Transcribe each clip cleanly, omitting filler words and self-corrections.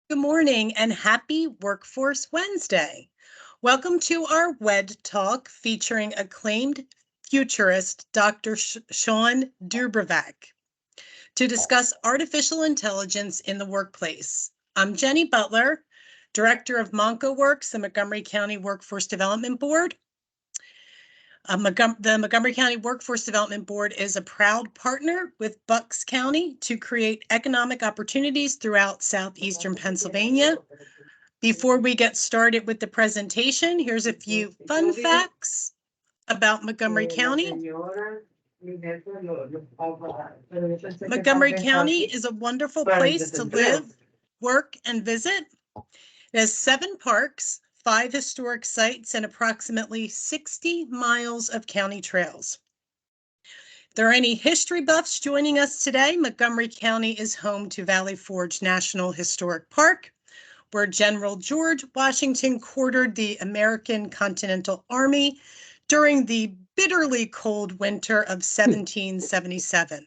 Good morning and happy Workforce Wednesday. Welcome to our WEDTalk featuring acclaimed futurist Dr. Shawn DuBravac to discuss artificial intelligence in the workplace. I'm Jenny Butler, Director of Monco Works, the Montgomery County Workforce Development Board. The Montgomery County Workforce Development Board is a proud partner with Bucks County to create economic opportunities throughout southeastern Pennsylvania. Before we get started with the presentation, here's a few fun facts about Montgomery County. Montgomery County is a wonderful place to live, work, and visit. It has 7 parks, 5 historic sites, and approximately 60 miles of county trails. If there are any history buffs joining us today, Montgomery County is home to Valley Forge National Historic Park, where General George Washington quartered the American Continental Army during the bitterly cold winter of 1777.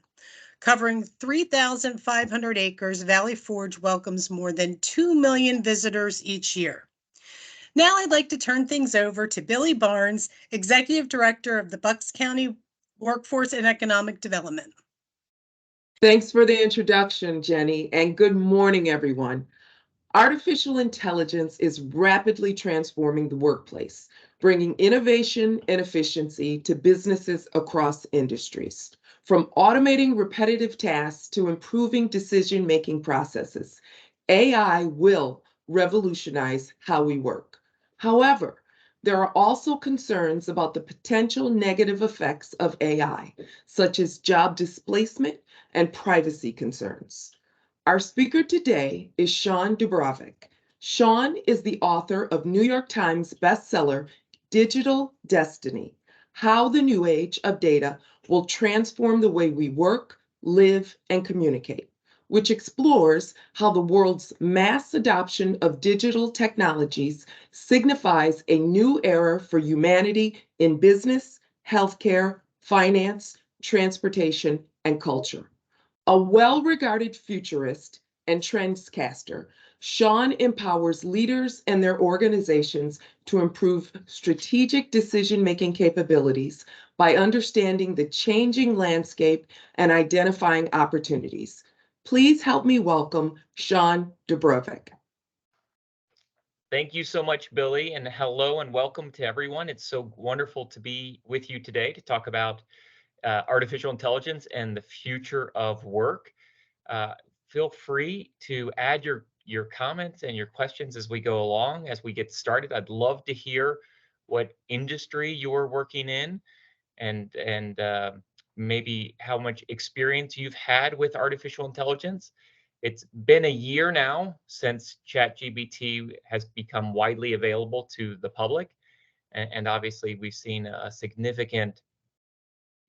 Covering 3,500 acres, Valley Forge welcomes more than 2 million visitors each year. Now I'd like to turn things over to Billy Barnes, Executive Director of the Bucks County Workforce and Economic Development. Thanks for the introduction, Jenny, and good morning, everyone. Artificial intelligence is rapidly transforming the workplace, bringing innovation and efficiency to businesses across industries. From automating repetitive tasks to improving decision-making processes, AI will revolutionize how we work. However, there are also concerns about the potential negative effects of AI, such as job displacement and privacy concerns. Our speaker today is Shawn DuBravac. Shawn is the author of New York Times bestseller, Digital Destiny: How the New Age of Data Will Transform the Way We Work, Live, and Communicate, which explores how the world's mass adoption of digital technologies signifies a new era for humanity in business, healthcare, finance, transportation, and culture. A well-regarded futurist and trendscaster, Shawn empowers leaders and their organizations to improve strategic decision-making capabilities by understanding the changing landscape and identifying opportunities. Please help me welcome Shawn DuBravac. Thank you so much, Billy, and hello and welcome to everyone. It's so wonderful to be with you today to talk about artificial intelligence and the future of work. Feel free to add your comments and your questions as we go along, as we get started. I'd love to hear what industry you're working in and maybe how much experience you've had with artificial intelligence. It's been a year now since ChatGPT has become widely available to the public. And obviously, we've seen a significant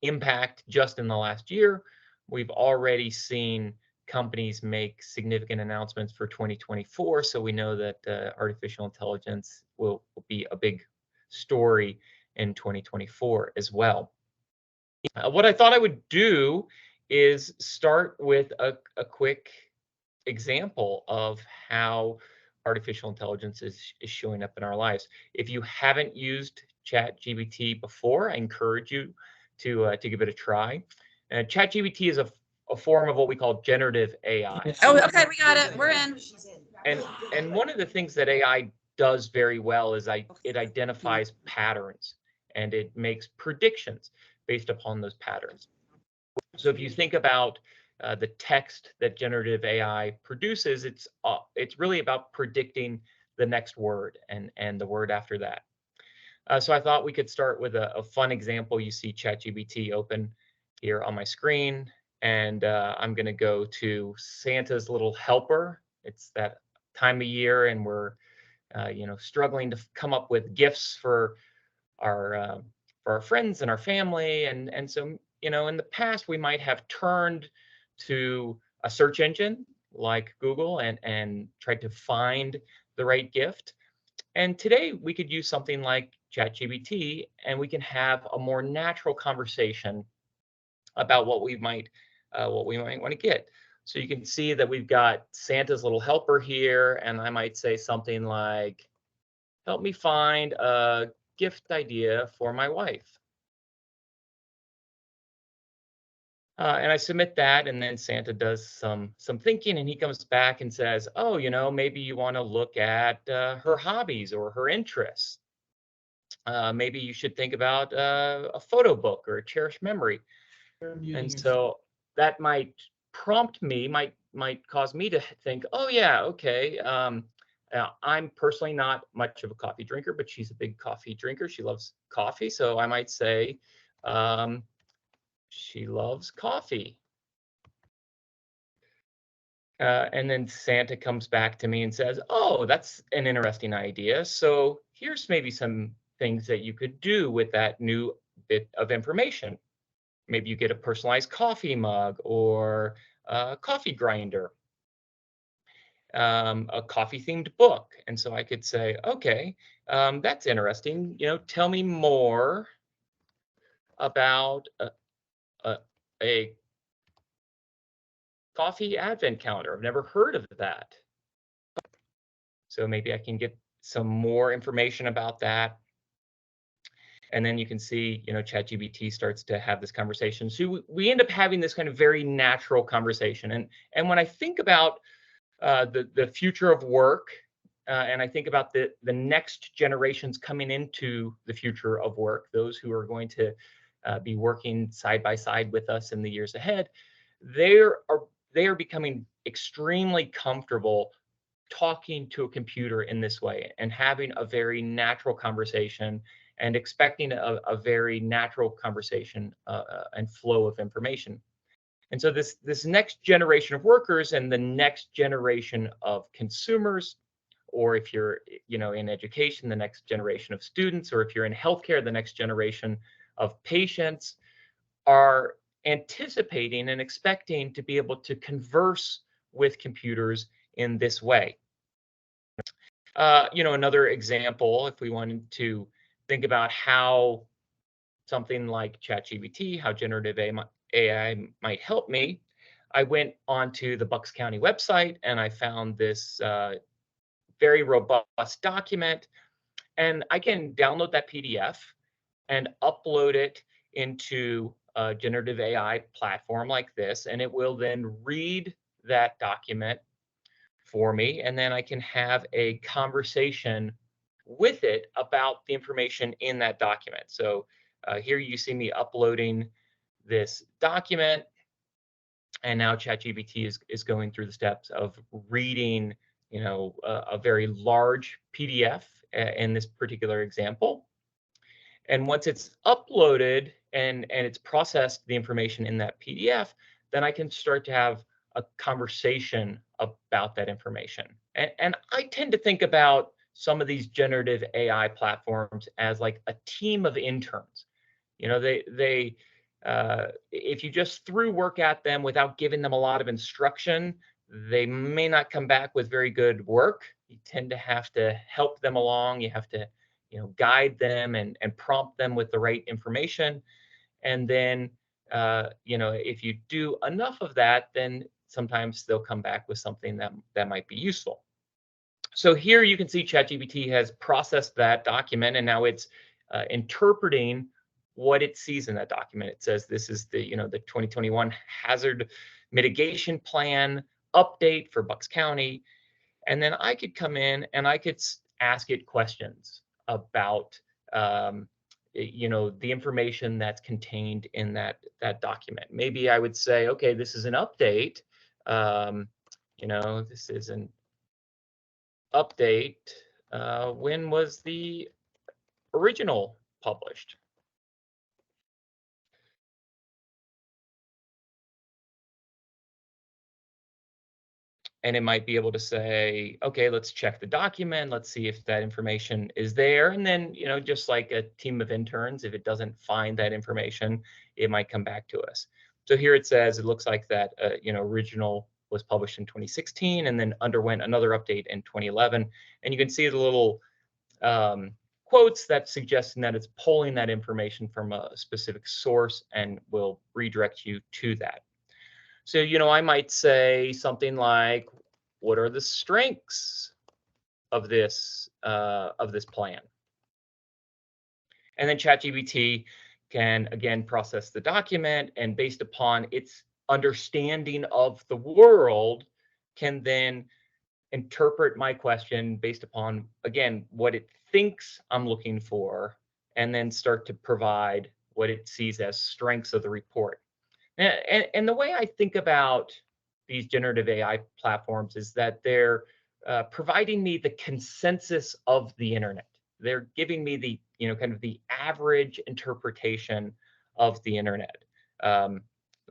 impact just in the last year. We've already seen companies make significant announcements for 2024. So we know that artificial intelligence will be a big story in 2024 as well. What I thought I would do is start with a quick example of how artificial intelligence is showing up in our lives. If you haven't used ChatGPT before, I encourage you to give it a try. ChatGPT is a form of what we call generative AI. Oh, okay, we got it. We're in. And one of the things that AI does very well is it identifies patterns and it makes predictions based upon those patterns. So if you think about the text that generative AI produces, it's really about predicting the next word and the word after that. So I thought we could start with a fun example. You see ChatGPT open here on my screen, and I'm going to go to Santa's Little Helper. It's that time of year, and we're struggling to come up with gifts for our friends and our family, and so in the past we might have turned to a search engine like Google and tried to find the right gift. And today we could use something like ChatGPT, and we can have a more natural conversation about what we might want to get. So you can see that we've got Santa's little helper here, and I might say something like, help me find a gift idea for my wife. And I submit that, and then Santa does some thinking, and he comes back and says, oh, maybe you want to look at her hobbies or her interests. Maybe you should think about a photo book or a cherished memory. And so that might prompt me, might cause me to think, oh yeah, okay. I'm personally not much of a coffee drinker, but she's a big coffee drinker. She loves coffee, so I might say she loves coffee. And then Santa comes back to me and says, oh, that's an interesting idea. So here's maybe some things that you could do with that new bit of information. Maybe you get a personalized coffee mug or a coffee grinder, a coffee themed book. And so I could say, okay, that's interesting. Tell me more about a coffee advent calendar. I've never heard of that. So maybe I can get some more information about that. And then you can see, ChatGPT starts to have this conversation. So we end up having this kind of very natural conversation. And when I think about the future of work, and I think about the next generations coming into the future of work, those who are going to be working side by side with us in the years ahead, they are becoming extremely comfortable talking to a computer in this way and having a very natural conversation and expecting a very natural conversation and flow of information. And so this next generation of workers and the next generation of consumers, or if you're in education, the next generation of students, or if you're in healthcare, the next generation of patients, are anticipating and expecting to be able to converse with computers in this way. Another example, if we wanted to think about how something like ChatGPT, how generative AI might help me, I went onto the Bucks County website and I found this very robust document, and I can download that PDF and upload it into a generative AI platform like this, and it will then read that document for me, and then I can have a conversation with it about the information in that document. So here you see me uploading this document, and now ChatGPT is going through the steps of reading, a very large PDF in this particular example. And once it's uploaded and it's processed the information in that PDF, then I can start to have a conversation about that information. And I tend to think about some of these generative AI platforms as like a team of interns. They if you just threw work at them without giving them a lot of instruction, they may not come back with very good work. You tend to have to help them along. You have to guide them and prompt them with the right information. And then, if you do enough of that, then sometimes they'll come back with something that might be useful. So here you can see ChatGPT has processed that document, and now it's interpreting what it sees in that document. It says this is the 2021 hazard mitigation plan update for Bucks County. And then I could come in and I could ask it questions about the information that's contained in that document. Maybe I would say, okay, this is an update. This is an update. When was the original published? And it might be able to say, okay, let's check the document. Let's see if that information is there. And then, just like a team of interns, if it doesn't find that information, it might come back to us. So here it says, it looks like that, original was published in 2016 and then underwent another update in 2011. And you can see the little quotes that suggesting that it's pulling that information from a specific source and will redirect you to that. So, I might say something like, what are the strengths of this plan? And then ChatGPT can again process the document, and based upon its understanding of the world, can then interpret my question based upon, again, what it thinks I'm looking for, and then start to provide what it sees as strengths of the report. And the way I think about these generative AI platforms is that they're providing me the consensus of the internet. They're giving me the, kind of the average interpretation of the internet.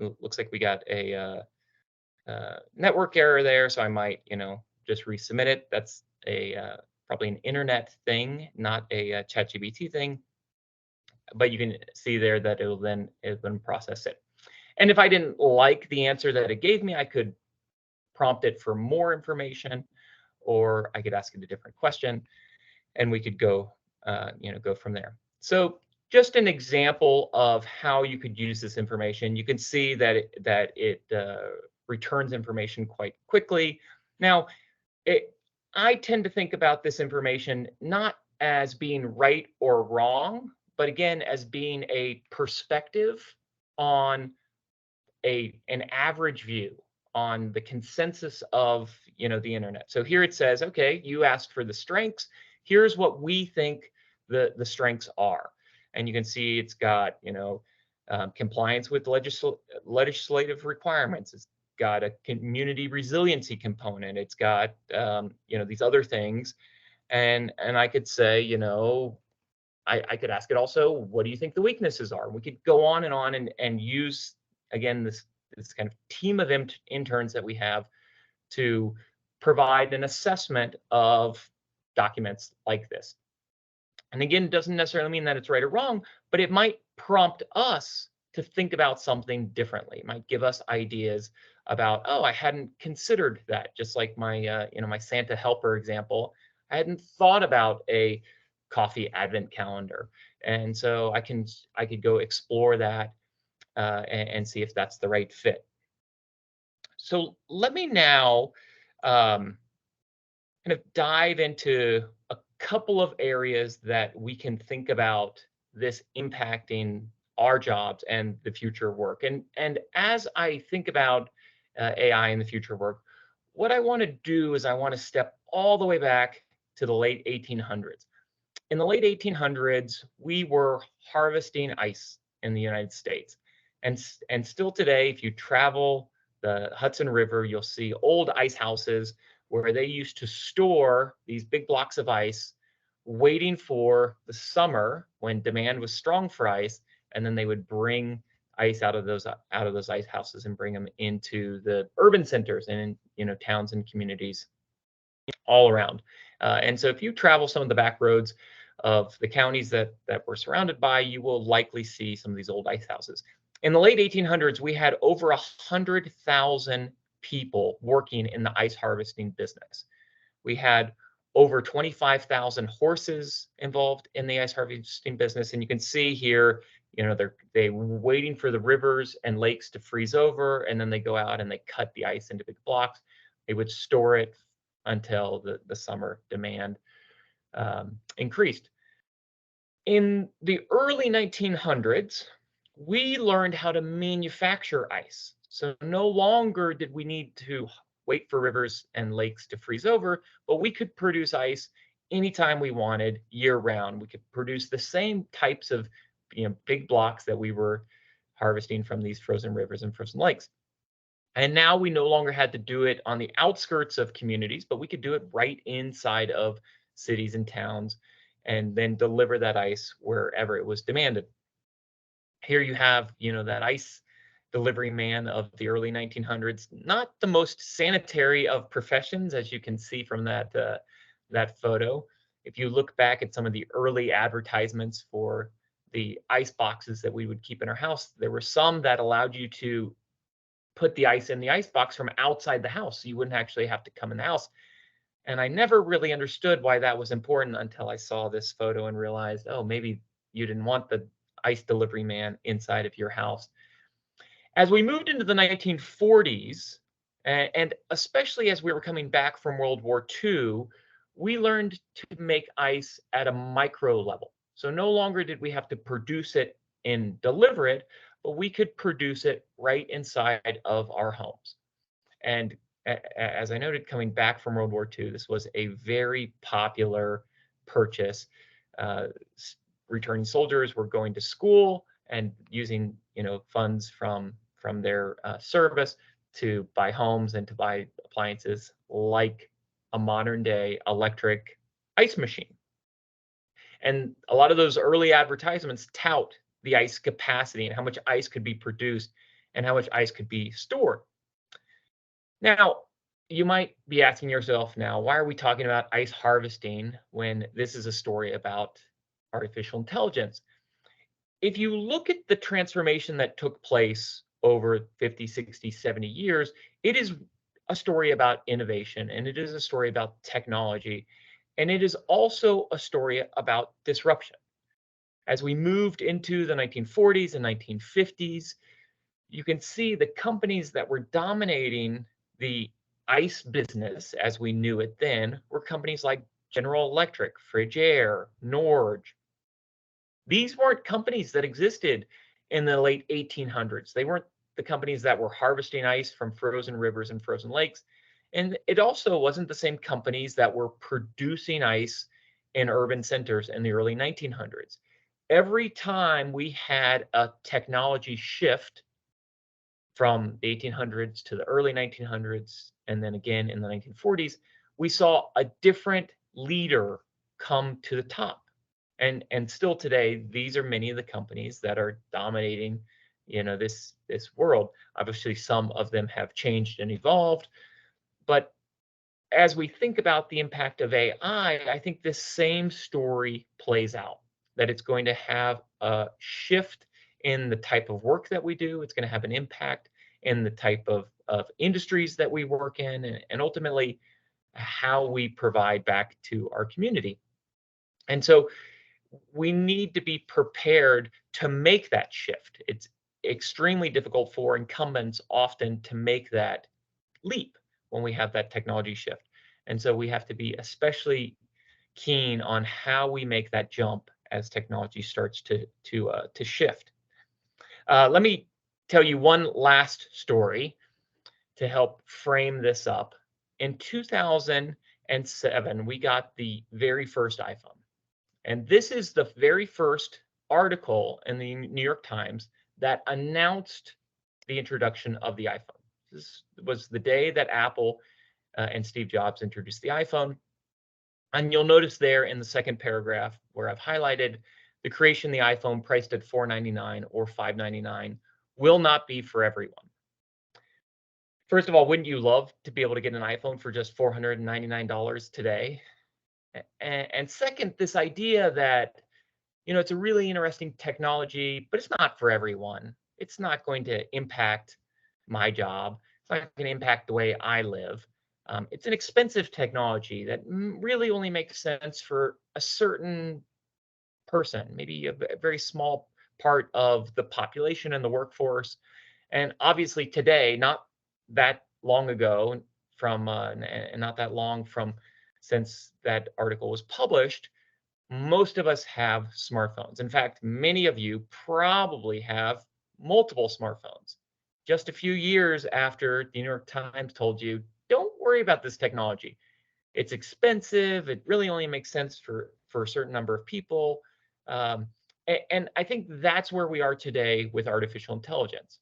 Looks like we got a network error there, so I might, just resubmit it. That's a probably an internet thing, not a ChatGPT thing. But you can see there that it'll then process it. And if I didn't like the answer that it gave me, I could prompt it for more information, or I could ask it a different question, and we could go, go from there. So just an example of how you could use this information. You can see that it returns information quite quickly. Now, I tend to think about this information not as being right or wrong, but again, as being a perspective on an average view on the consensus of the internet. So here it says, okay, you asked for the strengths. Here's what we think the strengths are, and you can see it's got compliance with legislative requirements. It's got a community resiliency component. It's got these other things, and I could say I could ask it also, what do you think the weaknesses are? We could go on and use, again, this kind of team of interns that we have to provide an assessment of documents like this. And again, it doesn't necessarily mean that it's right or wrong, but it might prompt us to think about something differently. It might give us ideas about, oh, I hadn't considered that. Just like my, my Santa helper example, I hadn't thought about a coffee advent calendar, and so I could go explore that and see if that's the right fit. So let me now kind of dive into a couple of areas that we can think about this impacting our jobs and the future of work. And as I think about AI in the future of work, what I want to do is I want to step all the way back to the late 1800s. In the late 1800s, we were harvesting ice in the United States. And still today, if you travel the Hudson River, you'll see old ice houses where they used to store these big blocks of ice, waiting for the summer when demand was strong for ice, and then they would bring ice out of those ice houses and bring them into the urban centers and towns and communities all around. And so if you travel some of the back roads of the counties that we're surrounded by, you will likely see some of these old ice houses. In the late 1800s, we had over 100,000 people working in the ice harvesting business. We had over 25,000 horses involved in the ice harvesting business. And you can see here, they were waiting for the rivers and lakes to freeze over, and then they go out and they cut the ice into big blocks. They would store it until the summer demand increased. In the early 1900s, we learned how to manufacture ice. So no longer did we need to wait for rivers and lakes to freeze over, but we could produce ice anytime we wanted, year round. We could produce the same types of big blocks that we were harvesting from these frozen rivers and frozen lakes. And now we no longer had to do it on the outskirts of communities, but we could do it right inside of cities and towns, and then deliver that ice wherever it was demanded. Here you have, that ice delivery man of the early 1900s, not the most sanitary of professions, as you can see from that photo. If you look back at some of the early advertisements for the ice boxes that we would keep in our house, there were some that allowed you to put the ice in the ice box from outside the house, so you wouldn't actually have to come in the house. And I never really understood why that was important until I saw this photo and realized, oh, maybe you didn't want the ice delivery man inside of your house. As we moved into the 1940s, and especially as we were coming back from World War II, we learned to make ice at a micro level. So no longer did we have to produce it and deliver it, but we could produce it right inside of our homes. And as I noted, coming back from World War II, this was a very popular purchase. Returning soldiers were going to school and using, funds from their service to buy homes and to buy appliances like a modern day electric ice machine. And a lot of those early advertisements tout the ice capacity and how much ice could be produced and how much ice could be stored. Now, you might be asking yourself now, why are we talking about ice harvesting when this is a story about artificial intelligence? If you look at the transformation that took place over 50, 60, 70 years, it is a story about innovation, and it is a story about technology, and it is also a story about disruption. As we moved into the 1940s and 1950s, you can see the companies that were dominating the ice business as we knew it then were companies like General Electric, Frigidaire, Norge. These weren't companies that existed in the late 1800s. They weren't the companies that were harvesting ice from frozen rivers and frozen lakes. And it also wasn't the same companies that were producing ice in urban centers in the early 1900s. Every time we had a technology shift from the 1800s to the early 1900s, and then again in the 1940s, we saw a different leader come to the top. And still today, these are many of the companies that are dominating, this world. Obviously, some of them have changed and evolved, but as we think about the impact of AI, I think this same story plays out, that it's going to have a shift in the type of work that we do. It's going to have an impact in the type of industries that we work in, and ultimately how we provide back to our community. And so we need to be prepared to make that shift. It's extremely difficult for incumbents often to make that leap when we have that technology shift. And so we have to be especially keen on how we make that jump as technology starts to shift. Let me tell you one last story to help frame this up. In 2007, we got the very first iPhone. And this is the very first article in the New York Times that announced the introduction of the iPhone. This was the day that Apple and Steve Jobs introduced the iPhone. And you'll notice there in the second paragraph where I've highlighted the creation of the iPhone priced at $499 or $599 will not be for everyone. First of all, wouldn't you love to be able to get an iPhone for just $499 today? And second, this idea that, it's a really interesting technology, but it's not for everyone. It's not going to impact my job. It's not going to impact the way I live. It's an expensive technology that really only makes sense for a certain person, maybe a very small part of the population and the workforce. And obviously today, not that long ago, and not that long from since that article was published, most of us have smartphones. In fact, many of you probably have multiple smartphones. Just a few years after the New York Times told you, don't worry about this technology. It's expensive. It really only makes sense for a certain number of people. And I think that's where we are today with artificial intelligence.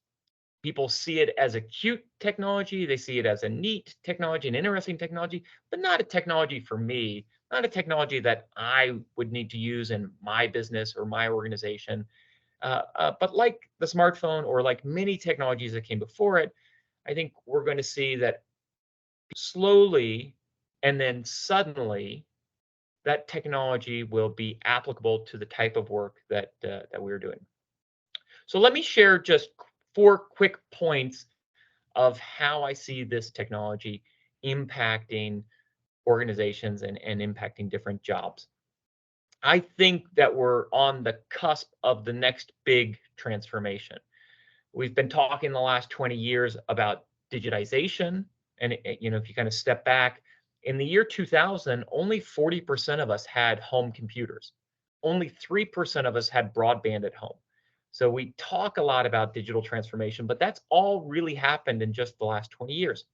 People see it as a cute technology. They see it as a neat technology, an interesting technology, but not a technology for me, not a technology that I would need to use in my business or my organization. But like the smartphone or like many technologies that came before it, I think we're going to see that slowly and then suddenly that technology will be applicable to the type of work that we're doing. So let me share just 4 quick points of how I see this technology impacting organizations and impacting different jobs. I think that we're on the cusp of the next big transformation. We've been talking the last 20 years about digitization. And, if you kind of step back, in the year 2000, only 40% of us had home computers. Only 3% of us had broadband at home. So we talk a lot about digital transformation, but that's all really happened in just the last 20 years.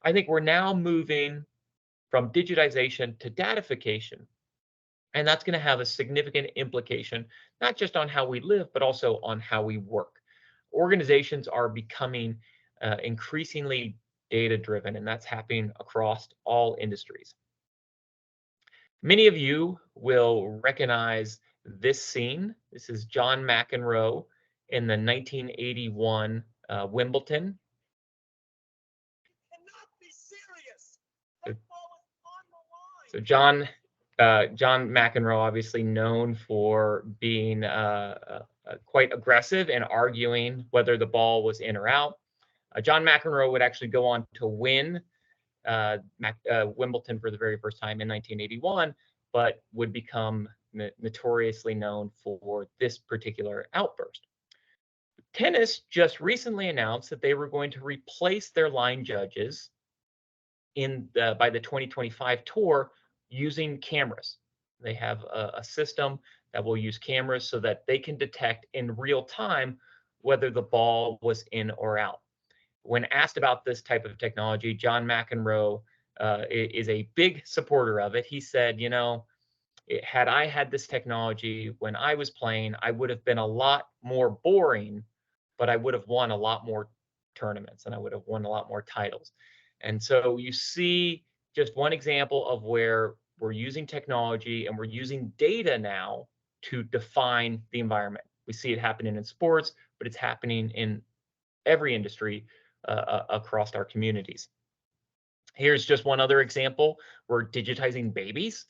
I think we're now moving from digitization to datification. And that's going to have a significant implication, not just on how we live, but also on how we work. Organizations are becoming increasingly data-driven, and that's happening across all industries. Many of you will recognize this scene. This is John McEnroe in the 1981 Wimbledon. So John McEnroe, obviously known for being quite aggressive and arguing whether the ball was in or out. John McEnroe would actually go on to win Wimbledon for the very first time in 1981, but would become notoriously known for this particular outburst. Tennis just recently announced that they were going to replace their line judges by the 2025 tour using cameras. They have a system that will use cameras so that they can detect in real time whether the ball was in or out. When asked about this type of technology, John McEnroe is a big supporter of it. He said, had I had this technology when I was playing, I would have been a lot more boring, but I would have won a lot more tournaments and I would have won a lot more titles. And so you see just one example of where we're using technology and we're using data now to define the environment. We see it happening in sports, but it's happening in every industry across our communities. Here's just one other example. We're digitizing babies.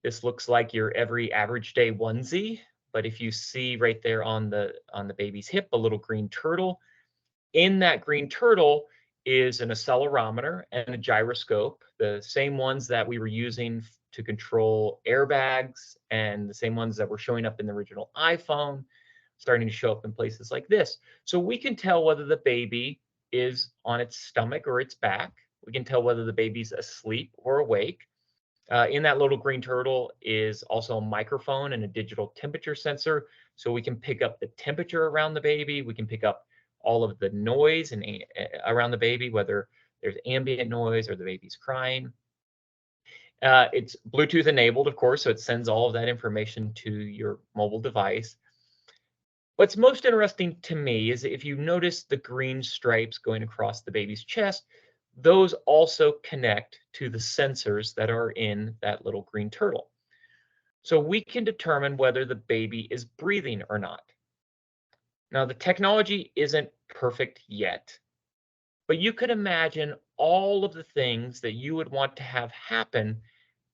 This looks like your every average day onesie, but if you see right there on the baby's hip, a little green turtle, in that green turtle is an accelerometer and a gyroscope, the same ones that we were using to control airbags and the same ones that were showing up in the original iPhone, starting to show up in places like this. So we can tell whether the baby is on its stomach or its back. We can tell whether the baby's asleep or awake. In that little green turtle is also a microphone and a digital temperature sensor. So we can pick up the temperature around the baby. We can pick up all of the noise around the baby, whether there's ambient noise or the baby's crying. It's Bluetooth enabled, of course, so it sends all of that information to your mobile device. What's most interesting to me is if you notice the green stripes going across the baby's chest, those also connect to the sensors that are in that little green turtle. So we can determine whether the baby is breathing or not. Now, the technology isn't perfect yet, but you could imagine all of the things that you would want to have happen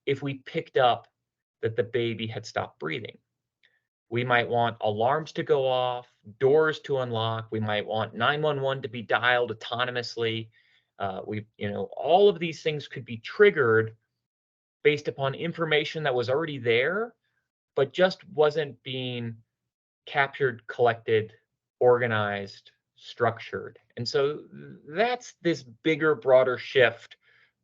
if we picked up that the baby had stopped breathing. We might want alarms to go off, doors to unlock. We might want 911 to be dialed autonomously. All of these things could be triggered based upon information that was already there, but just wasn't being captured, collected, organized, structured. And so that's this bigger, broader shift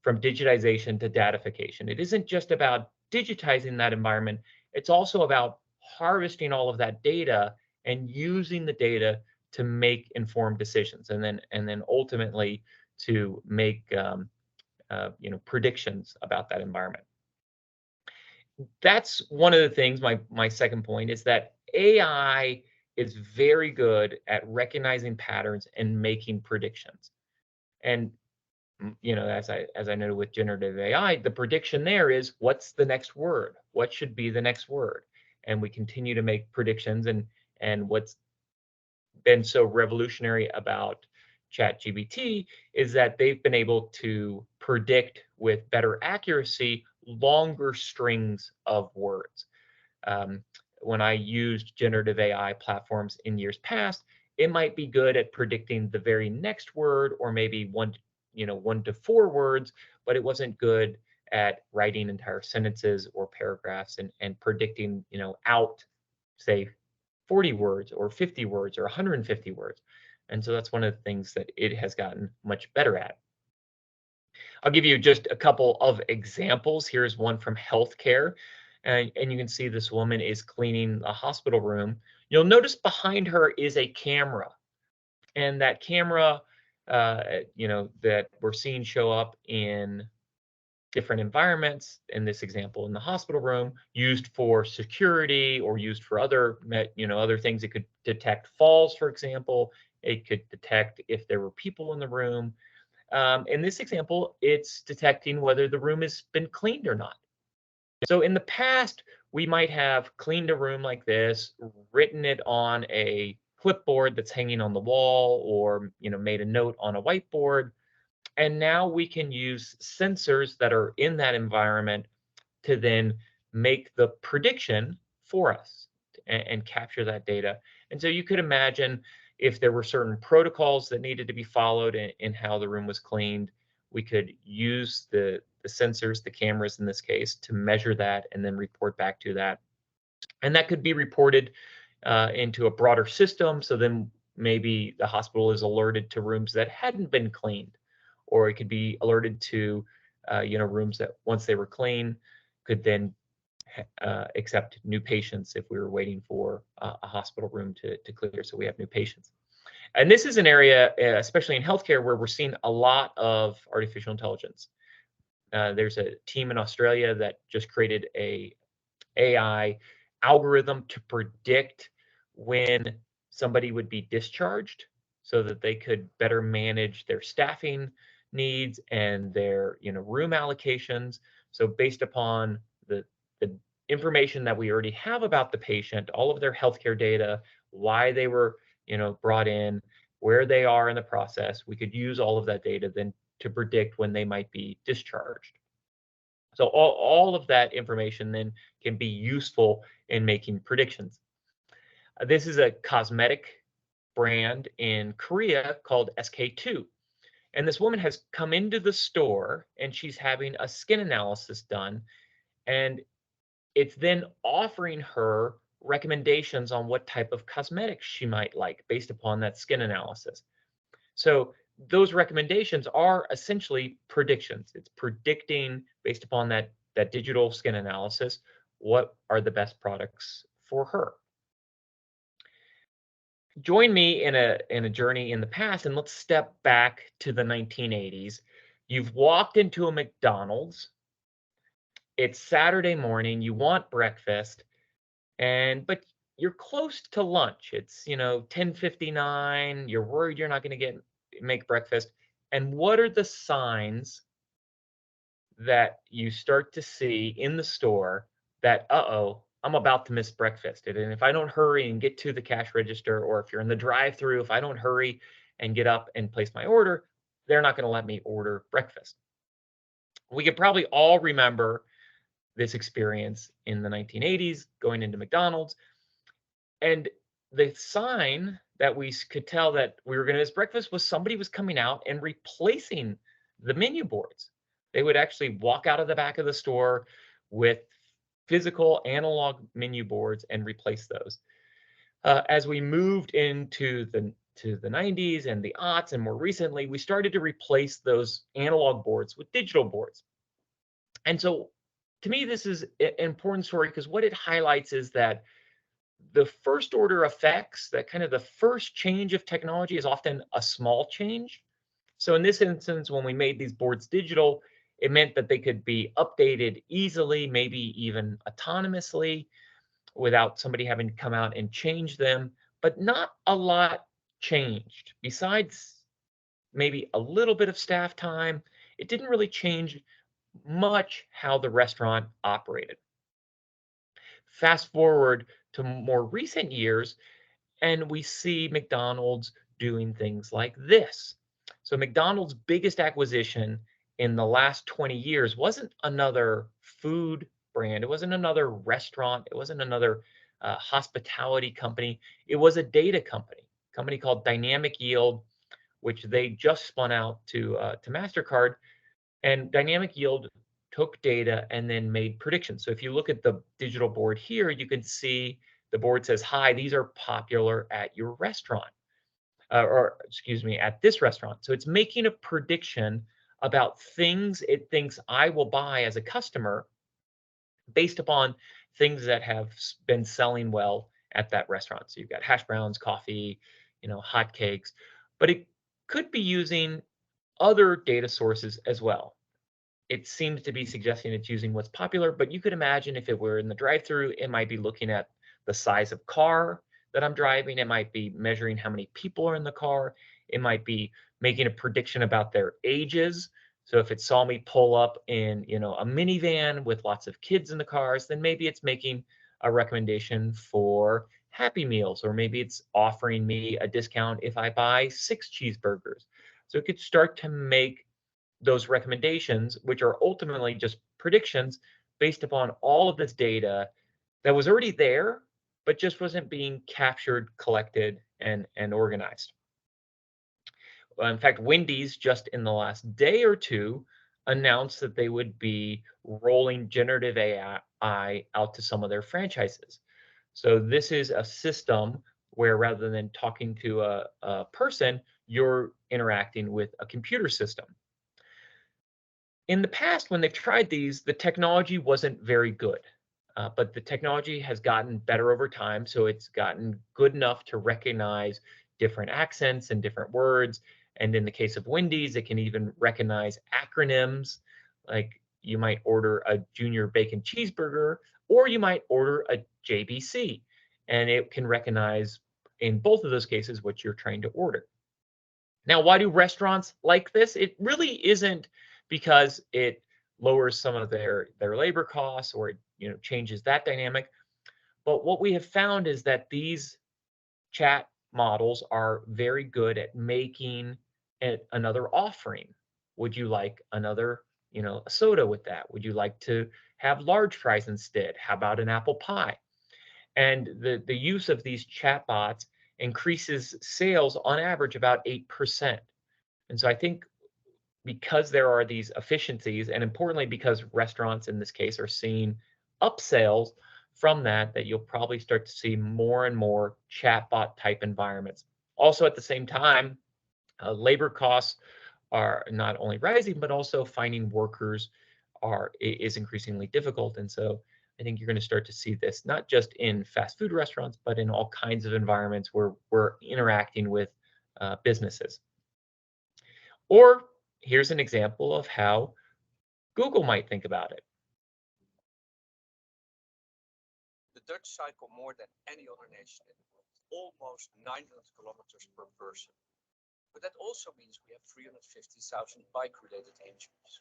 from digitization to datification. It isn't just about digitizing that environment. It's also about harvesting all of that data and using the data to make informed decisions, and then ultimately to make predictions about that environment. That's one of the things. My second point is that AI is very good at recognizing patterns and making predictions. And as I noted with generative AI, the prediction there is what's the next word? What should be the next word? And we continue to make predictions. And what's been so revolutionary about ChatGPT is that they've been able to predict with better accuracy longer strings of words. When I used generative AI platforms in years past, it might be good at predicting the very next word or maybe one to four words, but it wasn't good at writing entire sentences or paragraphs and predicting, out, say, 40 words or 50 words or 150 words. And so that's one of the things that it has gotten much better at. I'll give you just a couple of examples. Here's one from healthcare. And you can see this woman is cleaning a hospital room. You'll notice behind her is a camera. And that camera, that we're seeing show up in different environments, in this example in the hospital room, used for security or used for other things. It could detect falls, for example. It could detect if there were people in the room. In this example, it's detecting whether the room has been cleaned or not. So in the past, we might have cleaned a room like this, written it on a clipboard that's hanging on the wall, or made a note on a whiteboard. And now we can use sensors that are in that environment to then make the prediction for us and capture that data. And so you could imagine if there were certain protocols that needed to be followed in how the room was cleaned, we could use the sensors, the cameras in this case, to measure that and then report back to that. And that could be reported into a broader system. So then maybe the hospital is alerted to rooms that hadn't been cleaned, or it could be alerted to rooms that once they were clean could then accept new patients if we were waiting for a hospital room to clear, so we have new patients. And this is an area, especially in healthcare, where we're seeing a lot of artificial intelligence. There's a team in Australia that just created a AI algorithm to predict when somebody would be discharged so that they could better manage their staffing needs and their room allocations. So based upon the information that we already have about the patient, all of their healthcare data, why they were brought in, where they are in the process, we could use all of that data then to predict when they might be discharged. So all of that information then can be useful in making predictions. This is a cosmetic brand in Korea called SK2. And this woman has come into the store and she's having a skin analysis done. And it's then offering her recommendations on what type of cosmetics she might like based upon that skin analysis. So those recommendations are essentially predictions. It's predicting based upon that digital skin analysis, what are the best products for her. Join me in a journey in the past, and let's step back to the 1980s. You've walked into a McDonald's. It's Saturday morning, you want breakfast, but you're close to lunch. It's 10:59. You're worried you're not going to make breakfast. And what are the signs that you start to see in the store that, uh-oh, I'm about to miss breakfast? And if I don't hurry and get to the cash register, or if you're in the drive-through, if I don't hurry and get up and place my order, they're not going to let me order breakfast. We could probably all remember this experience in the 1980s going into McDonald's. And the sign that we could tell that we were going to miss breakfast was somebody was coming out and replacing the menu boards. They would actually walk out of the back of the store with physical analog menu boards and replace those. As we moved into the 90s and the aughts, and more recently, we started to replace those analog boards with digital boards. And so to me, this is an important story because what it highlights is that the first order effects, that kind of the first change of technology, is often a small change. So in this instance, when we made these boards digital, it meant that they could be updated easily, maybe even autonomously, without somebody having to come out and change them. But not a lot changed. Besides maybe a little bit of staff time, it didn't really change much how the restaurant operated. Fast forward to more recent years, and we see McDonald's doing things like this. So McDonald's biggest acquisition in the last 20 years wasn't another food brand. It wasn't another restaurant. It wasn't another hospitality company. It was a data company called Dynamic Yield, which they just spun out to MasterCard. And Dynamic Yield took data and then made predictions. So if you look at the digital board here, you can see the board says, hi, these are popular at your restaurant, or excuse me, at this restaurant. So it's making a prediction about things it thinks I will buy as a customer based upon things that have been selling well at that restaurant. So you've got hash browns, coffee, hot cakes, but it could be using other data sources as well. It seems to be suggesting it's using what's popular, but you could imagine if it were in the drive-through, it might be looking at the size of car that I'm driving. It might be measuring how many people are in the car. It might be making a prediction about their ages. So if it saw me pull up in, a minivan with lots of kids in the cars, then maybe it's making a recommendation for Happy Meals, or maybe it's offering me a discount if I buy 6 cheeseburgers. So it could start to make those recommendations, which are ultimately just predictions based upon all of this data that was already there, but just wasn't being captured, collected, and organized. In fact, Wendy's just in the last day or two announced that they would be rolling generative AI out to some of their franchises. So this is a system where rather than talking to a person, you're interacting with a computer system. In the past, when they've tried these, the technology wasn't very good, but the technology has gotten better over time. So it's gotten good enough to recognize different accents and different words. And in the case of Wendy's, it can even recognize acronyms, like you might order a junior bacon cheeseburger, or you might order a JBC, and it can recognize in both of those cases what you're trying to order. Now, why do restaurants like this? It really isn't because it lowers some of their labor costs, or it changes that dynamic. But what we have found is that these chat models are very good at making another offering. Would you like another, a soda with that? Would you like to have large fries instead? How about an apple pie? And the use of these chatbots increases sales on average about 8%. And so I think because there are these efficiencies, and importantly, because restaurants in this case are seeing upsales from that you'll probably start to see more and more chatbot type environments. Also, at the same time, labor costs are not only rising, but also finding workers is increasingly difficult. And so I think you're going to start to see this not just in fast food restaurants, but in all kinds of environments where we're interacting with businesses. Or here's an example of how Google might think about it. The Dutch cycle more than any other nation in the world, almost 900 kilometers per person. But that also means we have 350,000 bike-related injuries.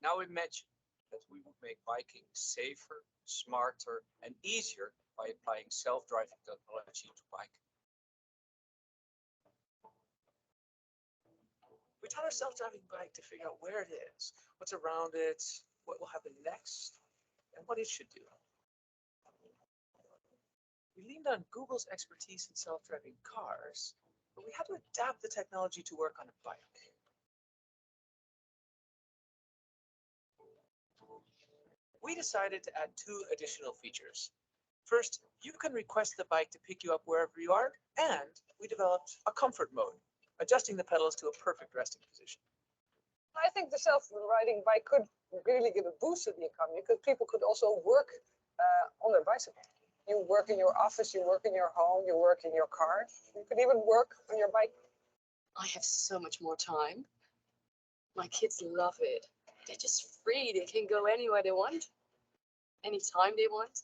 Now imagine that we would make biking safer, smarter, and easier by applying self-driving technology to biking. We tell our self-driving bike to figure out where it is, what's around it, what will happen next, and what it should do. We leaned on Google's expertise in self-driving cars, but we had to adapt the technology to work on a bike. We decided to add 2 additional features. First, you can request the bike to pick you up wherever you are, and we developed a comfort mode, adjusting the pedals to a perfect resting position. I think the self-riding bike could really give a boost to the economy, because people could also work on their bicycle. You work in your office, you work in your home, you work in your car. You could even work on your bike. I have so much more time. My kids love it. They're just free. They can go anywhere they want, anytime they want.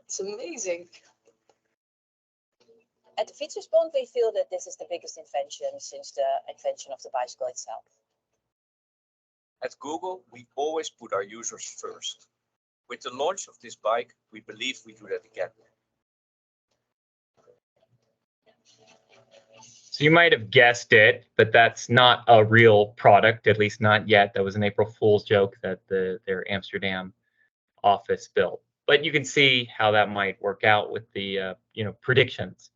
It's amazing. At the Fietsersbond, we feel that this is the biggest invention since the invention of the bicycle itself. At Google, we always put our users first. With the launch of this bike, we believe we do that again. So you might have guessed it, but that's not a real product, at least not yet. That was an April Fool's joke that their Amsterdam office built. But you can see how that might work out with the predictions.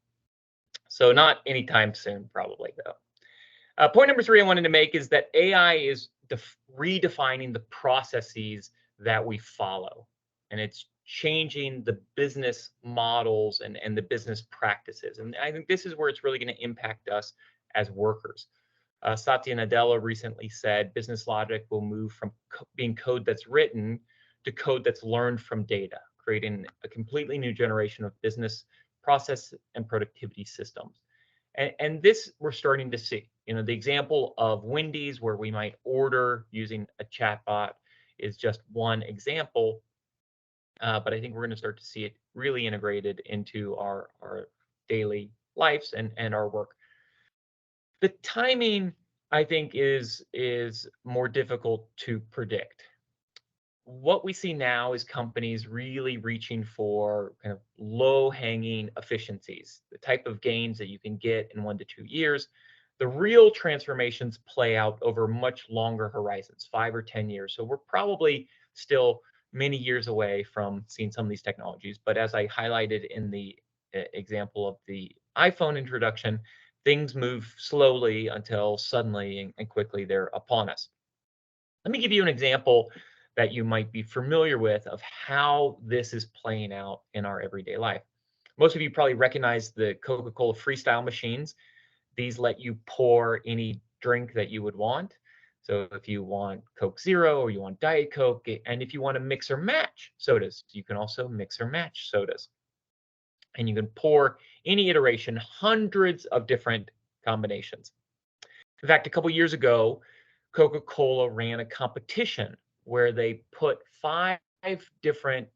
So not anytime soon, probably, though. Point number 3 I wanted to make is that AI is redefining the processes that we follow. And it's changing the business models and the business practices. And I think this is where it's really going to impact us as workers. Satya Nadella recently said business logic will move from being code that's written to code that's learned from data, creating a completely new generation of business process and productivity systems. And this we're starting to see. You know, the example of Wendy's, where we might order using a chatbot, is just one example. But I think we're going to start to see it really integrated into our daily lives and our work. The timing, I think, is more difficult to predict. What we see now is companies really reaching for kind of low-hanging efficiencies, the type of gains that you can get in 1 to 2 years. The real transformations play out over much longer horizons, 5 or 10 years. So we're probably still many years away from seeing some of these technologies. But as I highlighted in the example of the iPhone introduction, things move slowly until suddenly and quickly they're upon us. Let me give you an example that you might be familiar with of how this is playing out in our everyday life. Most of you probably recognize the Coca-Cola Freestyle machines. These let you pour any drink that you would want. So if you want Coke Zero or you want Diet Coke, and if you want to mix or match sodas, you can also mix or match sodas. And you can pour any iteration, hundreds of different combinations. In fact, a couple years ago, Coca-Cola ran a competition where they put 5 different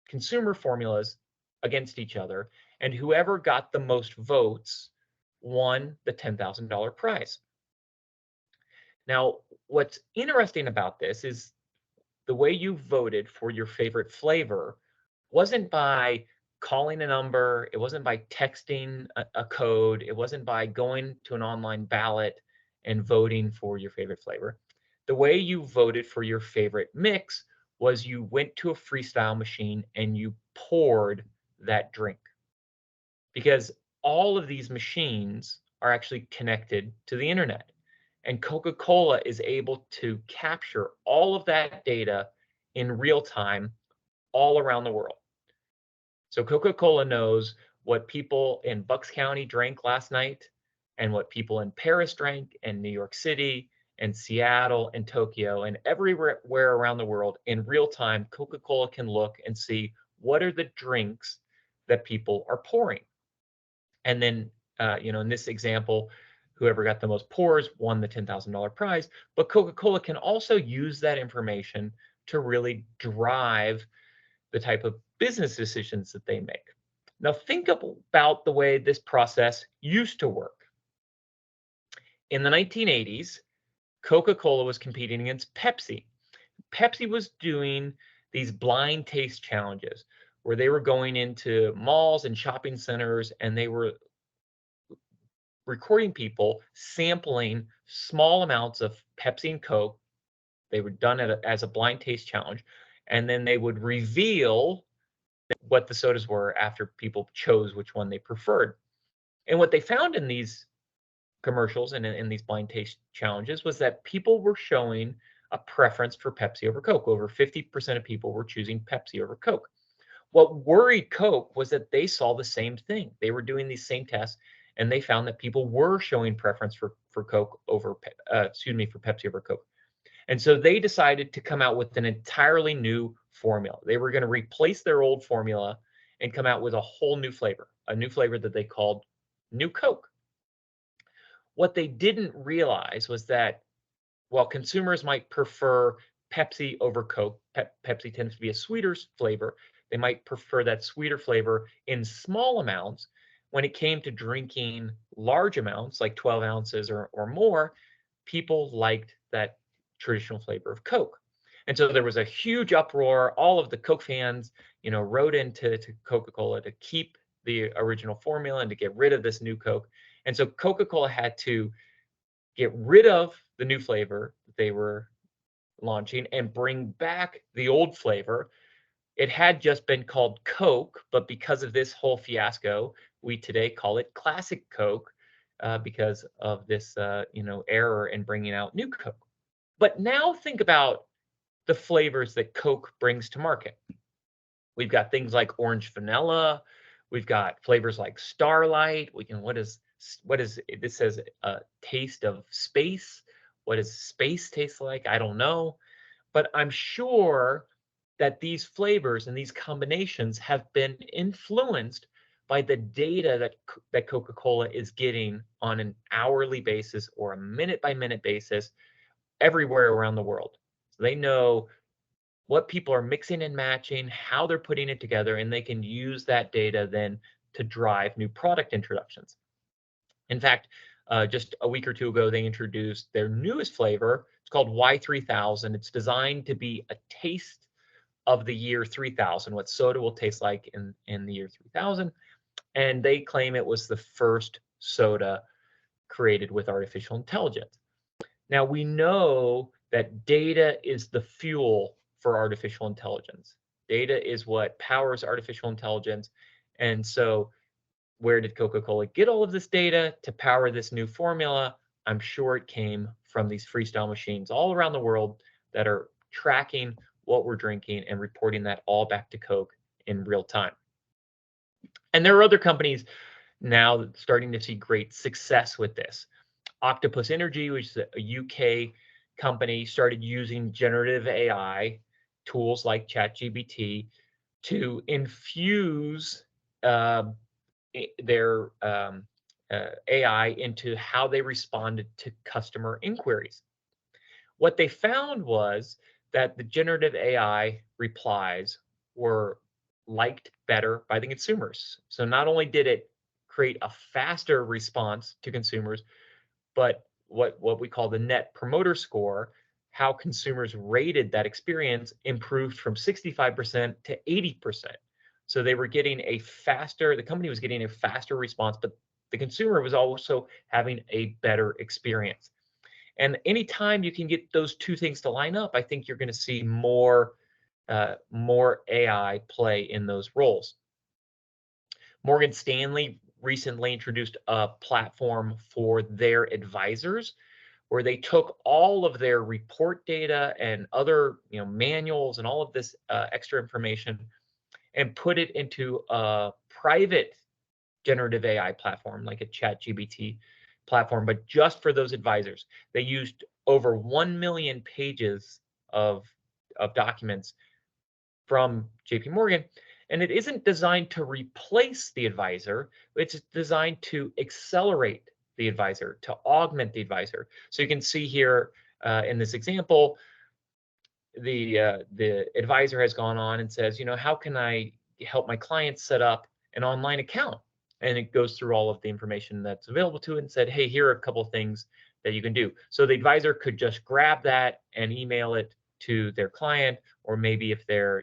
consumer formulas against each other, and whoever got the most votes won the $10,000 prize. Now, what's interesting about this is the way you voted for your favorite flavor wasn't by calling a number, it wasn't by texting a code, it wasn't by going to an online ballot and voting for your favorite flavor. The way you voted for your favorite mix was you went to a freestyle machine and you poured that drink. Because all of these machines are actually connected to the internet. And Coca-Cola is able to capture all of that data in real time all around the world. So Coca-Cola knows what people in Bucks County drank last night and what people in Paris drank and New York City and Seattle and Tokyo and everywhere around the world in real time. Coca-Cola can look and see what are the drinks that people are pouring. And then, in this example, whoever got the most pours won the $10,000 prize. But Coca-Cola can also use that information to really drive the type of business decisions that they make. Now, think about the way this process used to work. In the 1980s, Coca-Cola was competing against Pepsi. Pepsi was doing these blind taste challenges where they were going into malls and shopping centers and they were recording people sampling small amounts of Pepsi and Coke. They were done as a blind taste challenge, and then they would reveal what the sodas were after people chose which one they preferred. And what they found in these commercials and in these blind taste challenges was that people were showing a preference for Pepsi over Coke. Over 50% of people were choosing Pepsi over Coke. What worried Coke was that they saw the same thing. They were doing these same tests, and they found that people were showing preference for Coke over, for Pepsi over Coke. And so they decided to come out with an entirely new formula. They were going to replace their old formula and come out with a whole new flavor, a new flavor that they called New Coke. What they didn't realize was that while consumers might prefer Pepsi over Coke, Pepsi tends to be a sweeter flavor. They might prefer that sweeter flavor in small amounts. When it came to drinking large amounts, like 12 ounces or more, people liked that traditional flavor of Coke. And so there was a huge uproar. All of the Coke fans, wrote into Coca-Cola to keep the original formula and to get rid of this new Coke. And so Coca-Cola had to get rid of the new flavor that they were launching and bring back the old flavor. It had just been called Coke, but because of this whole fiasco, we today call it Classic Coke because of this, error in bringing out New Coke. But now think about the flavors that Coke brings to market. We've got things like orange vanilla. We've got flavors like starlight. We can, what is this says a taste of space. What does space taste like? I don't know. But I'm sure that these flavors and these combinations have been influenced by the data that Coca-Cola is getting on an hourly basis or a minute-by-minute basis everywhere around the world. So they know what people are mixing and matching, how they're putting it together, and they can use that data then to drive new product introductions. In fact, just a week or two ago, they introduced their newest flavor. It's called Y3000. It's designed to be a taste of the year 3000, what soda will taste like in the year 3000. And they claim it was the first soda created with artificial intelligence. Now, we know that data is the fuel for artificial intelligence. Data is what powers artificial intelligence. And so where did Coca-Cola get all of this data to power this new formula? I'm sure it came from these freestyle machines all around the world that are tracking what we're drinking and reporting that all back to Coke in real time. And there are other companies now starting to see great success with this. Octopus Energy, which is a UK company, started using generative AI tools like ChatGPT to infuse their AI into how they responded to customer inquiries. What they found was that the generative AI replies were liked better by the consumers. So not only did it create a faster response to consumers, but what we call the net promoter score, how consumers rated that experience, improved from 65% to 80%. So they were getting a faster, the company was getting a faster response, but the consumer was also having a better experience. And anytime you can get those two things to line up, I think you're going to see more AI play in those roles. Morgan Stanley recently introduced a platform for their advisors where they took all of their report data and other manuals and all of this extra information and put it into a private generative AI platform like a ChatGPT platform, but just for those advisors. They used over 1 million pages of documents from JP Morgan. And it isn't designed to replace the advisor, it's designed to accelerate the advisor, to augment the advisor. So you can see here in this example, the advisor has gone on and says, how can I help my clients set up an online account? And it goes through all of the information that's available to it and said, hey, here are a couple of things that you can do. So the advisor could just grab that and email it to their client, or maybe if they're,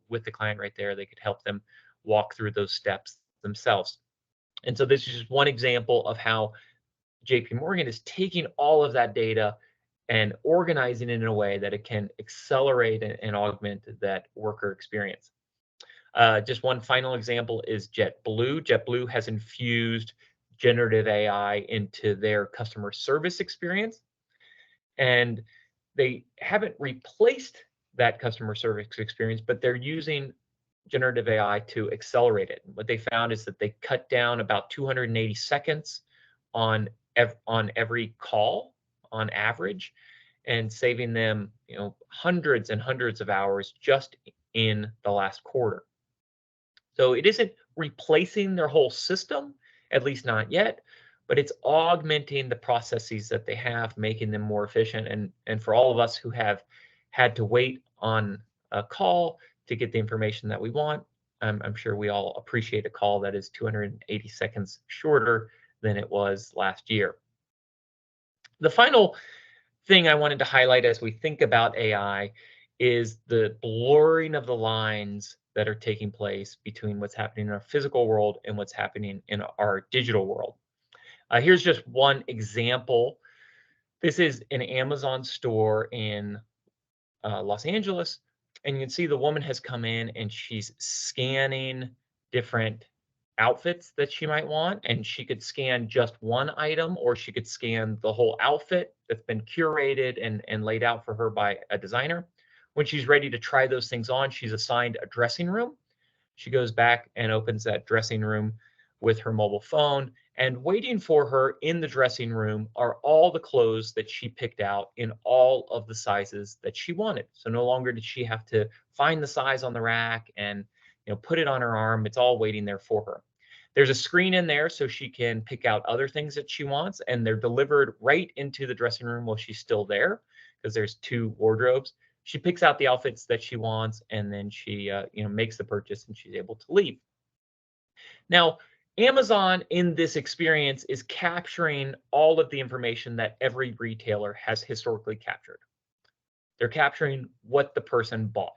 with the client right there, they could help them walk through those steps themselves. And so this is just one example of how JP Morgan is taking all of that data and organizing it in a way that it can accelerate and augment that worker experience. Just one final example is JetBlue. JetBlue has infused generative AI into their customer service experience, and they haven't replaced that customer service experience, but they're using generative AI to accelerate it. What they found is that they cut down about 280 seconds on every call on average, and saving them hundreds and hundreds of hours just in the last quarter. So it isn't replacing their whole system, at least not yet, but it's augmenting the processes that they have, making them more efficient. And for all of us who have had to wait on a call to get the information that we want, I'm sure we all appreciate a call that is 280 seconds shorter than it was last year. The final thing I wanted to highlight as we think about AI is the blurring of the lines that are taking place between what's happening in our physical world and what's happening in our digital world. Here's just one example. This is an Amazon store in Los Angeles, and you can see the woman has come in and she's scanning different outfits that she might want, and she could scan just one item, or she could scan the whole outfit that's been curated and laid out for her by a designer. When she's ready to try those things on, she's assigned a dressing room, She goes back and opens that dressing room with her mobile phone, and waiting for her in the dressing room are all the clothes that she picked out in all of the sizes that she wanted. So no longer did she have to find the size on the rack and put it on her arm. It's all waiting there for her. There's a screen in there so she can pick out other things that she wants, and they're delivered right into the dressing room while she's still there, because there's 2 wardrobes. She picks out the outfits that she wants, and then she makes the purchase, and she's able to leave. Now, Amazon in this experience is capturing all of the information that every retailer has historically captured. They're capturing what the person bought.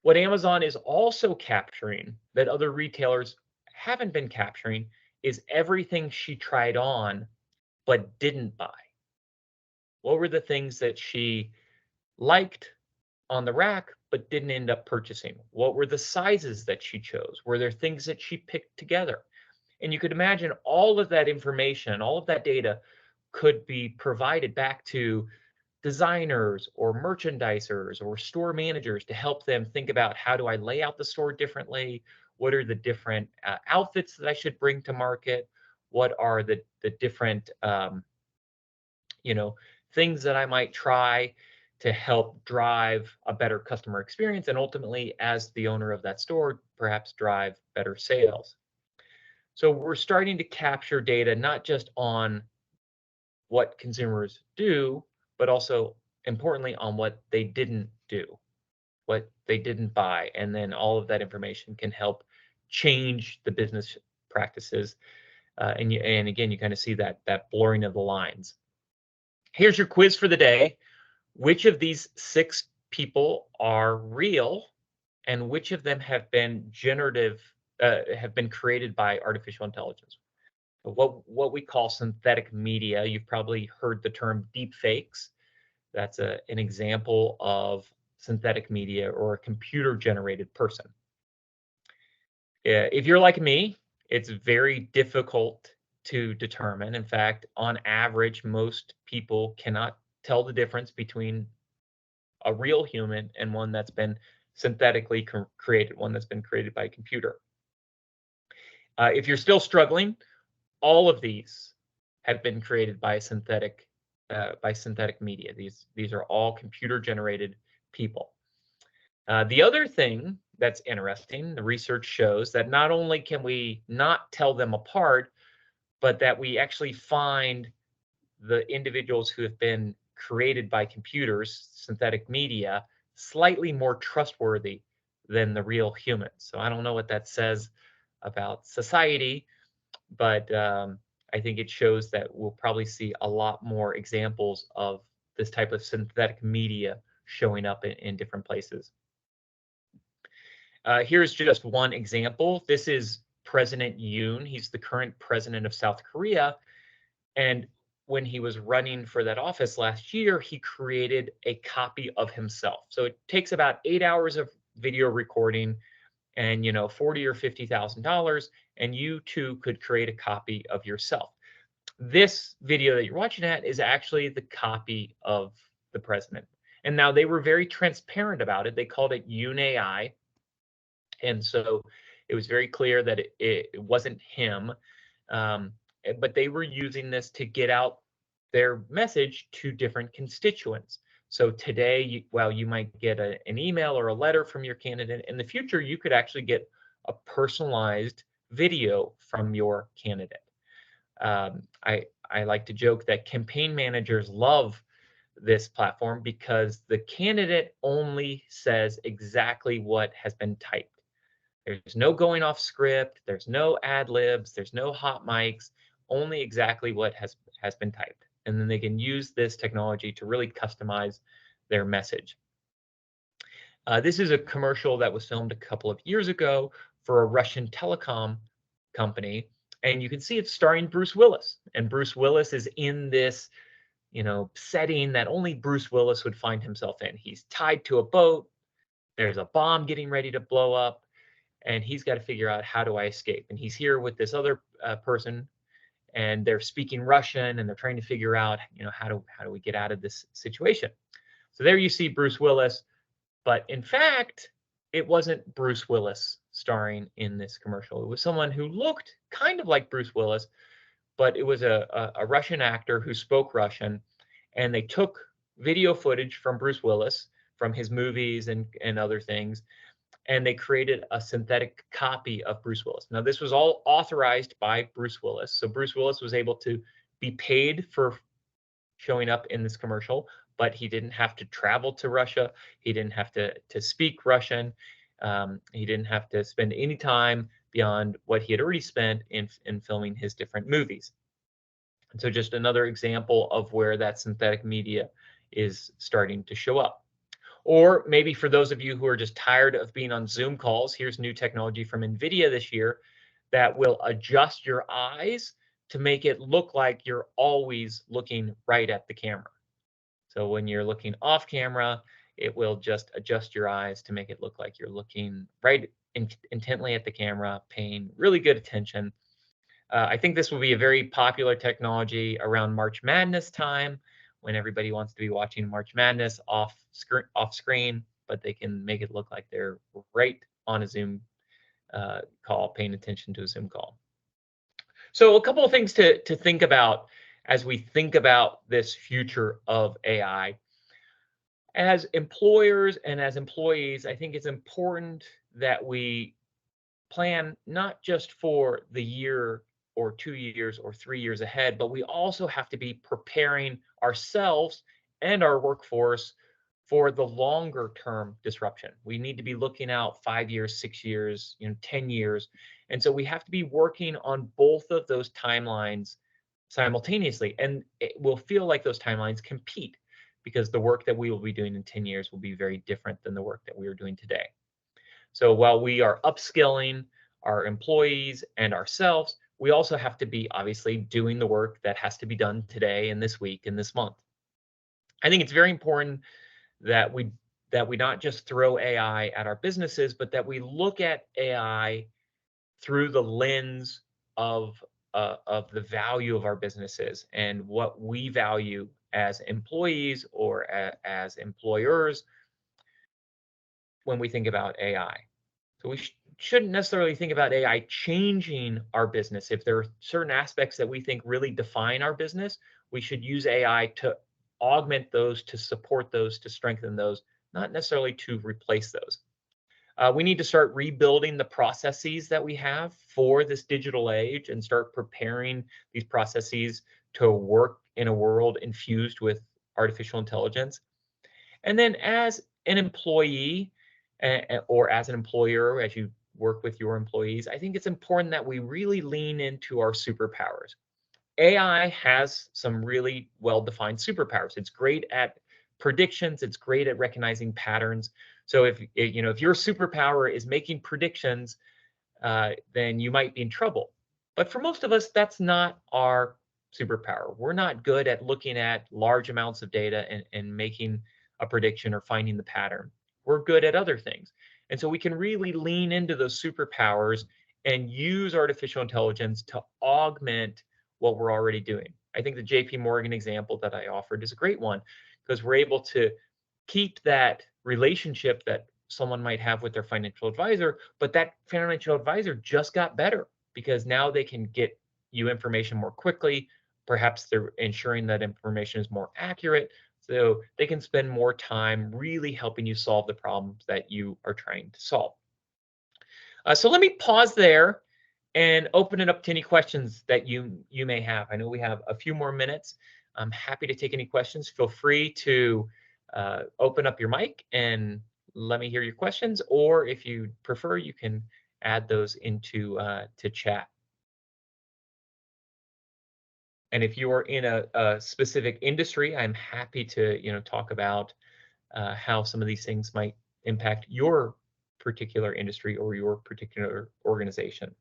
What Amazon is also capturing that other retailers haven't been capturing is everything she tried on but didn't buy. What were the things that she liked on the rack but didn't end up purchasing? What were the sizes that she chose? Were there things that she picked together? And you could imagine all of that information, all of that data could be provided back to designers or merchandisers or store managers to help them think about, how do I lay out the store differently? What are the different outfits that I should bring to market? What are the different things that I might try to help drive a better customer experience, and ultimately, as the owner of that store, perhaps drive better sales. So we're starting to capture data not just on what consumers do, but also importantly on what they didn't do, what they didn't buy. And then all of that information can help change the business practices. And again, you kind of see that blurring of the lines. Here's your quiz for the day. Which of these 6 people are real, and which of them have been created by artificial intelligence? What we call synthetic media. You've probably heard the term deep fakes. That's an example of synthetic media or a computer generated person. If you're like me, it's very difficult to determine. In fact, on average, most people cannot tell the difference between a real human and one that's been synthetically created, one that's been created by a computer. If you're still struggling, all of these have been created by synthetic media. These are all computer-generated people. The other thing that's interesting, the research shows that not only can we not tell them apart, but that we actually find the individuals who have been created by computers, synthetic media, slightly more trustworthy than the real humans. So I don't know what that says about society, but I think it shows that we'll probably see a lot more examples of this type of synthetic media showing up in different places. Here's just one example. This is President Yoon. He's the current president of South Korea. And when he was running for that office last year, he created a copy of himself. So it takes about 8 hours of video recording and $40,000 or $50,000, and you too could create a copy of yourself. This video that you're watching at is actually the copy of the president. And now they were very transparent about it. They called it Yoon AI. And so it was very clear that it wasn't him, but they were using this to get out their message to different constituents. So today, while you might get an email or a letter from your candidate, in the future, you could actually get a personalized video from your candidate. I like to joke that campaign managers love this platform because the candidate only says exactly what has been typed. There's no going off script, there's no ad libs, there's no hot mics, only exactly what has been typed. And then they can use this technology to really customize their message. This is a commercial that was filmed a couple of years ago for a Russian telecom company. And you can see it's starring Bruce Willis. And Bruce Willis is in this, setting that only Bruce Willis would find himself in. He's tied to a boat. There's a bomb getting ready to blow up. And he's got to figure out, how do I escape? And he's here with this other person, and they're speaking Russian, and they're trying to figure out, how do we get out of this situation? So there you see Bruce Willis, but in fact, it wasn't Bruce Willis starring in this commercial. It was someone who looked kind of like Bruce Willis, but it was a Russian actor who spoke Russian, and they took video footage from Bruce Willis, from his movies and other things, and they created a synthetic copy of Bruce Willis. Now, this was all authorized by Bruce Willis, so Bruce Willis was able to be paid for showing up in this commercial, but he didn't have to travel to Russia. He didn't have to speak Russian. He didn't have to spend any time beyond what he had already spent in filming his different movies. And so just another example of where that synthetic media is starting to show up. Or maybe for those of you who are just tired of being on Zoom calls, here's new technology from NVIDIA this year that will adjust your eyes to make it look like you're always looking right at the camera. So when you're looking off camera, it will just adjust your eyes to make it look like you're looking right intently at the camera, paying really good attention. I think this will be a very popular technology around March Madness time, when everybody wants to be watching March Madness off screen, but they can make it look like they're right on a Zoom call, paying attention to a Zoom call. So a couple of things to think about as we think about this future of AI. As employers and as employees, I think it's important that we plan not just for the year or 2 years or 3 years ahead, but we also have to be preparing ourselves and our workforce for the longer term disruption. We need to be looking out 5 years, 6 years, 10 years. And so we have to be working on both of those timelines simultaneously. And it will feel like those timelines compete, because the work that we will be doing in 10 years will be very different than the work that we are doing today. So while we are upskilling our employees and ourselves, we also have to be obviously doing the work that has to be done today and this week and this month. I think it's very important that we not just throw AI at our businesses, but that we look at AI through the lens of the value of our businesses and what we value as employees or as employers when we think about AI. So we shouldn't necessarily think about AI changing our business. If there are certain aspects that we think really define our business, we should use AI to augment those, to support those, to strengthen those, not necessarily to replace those. We need to start rebuilding the processes that we have for this digital age and start preparing these processes to work in a world infused with artificial intelligence. And then as an employee or as an employer, as you work with your employees, I think it's important that we really lean into our superpowers. AI has some really well-defined superpowers. It's great at predictions. It's great at recognizing patterns. So if your superpower is making predictions, then you might be in trouble. But for most of us, that's not our superpower. We're not good at looking at large amounts of data and making a prediction or finding the pattern. We're good at other things. And so we can really lean into those superpowers and use artificial intelligence to augment what we're already doing. I think the JP Morgan example that I offered is a great one, because we're able to keep that relationship that someone might have with their financial advisor, but that financial advisor just got better because now they can get you information more quickly. Perhaps they're ensuring that information is more accurate, so they can spend more time really helping you solve the problems that you are trying to solve. So let me pause there and open it up to any questions that you may have. I know we have a few more minutes. I'm happy to take any questions. Feel free to open up your mic and let me hear your questions, or if you prefer, you can add those into to chat. And if you are in a specific industry, I'm happy to talk about how some of these things might impact your particular industry or your particular organization.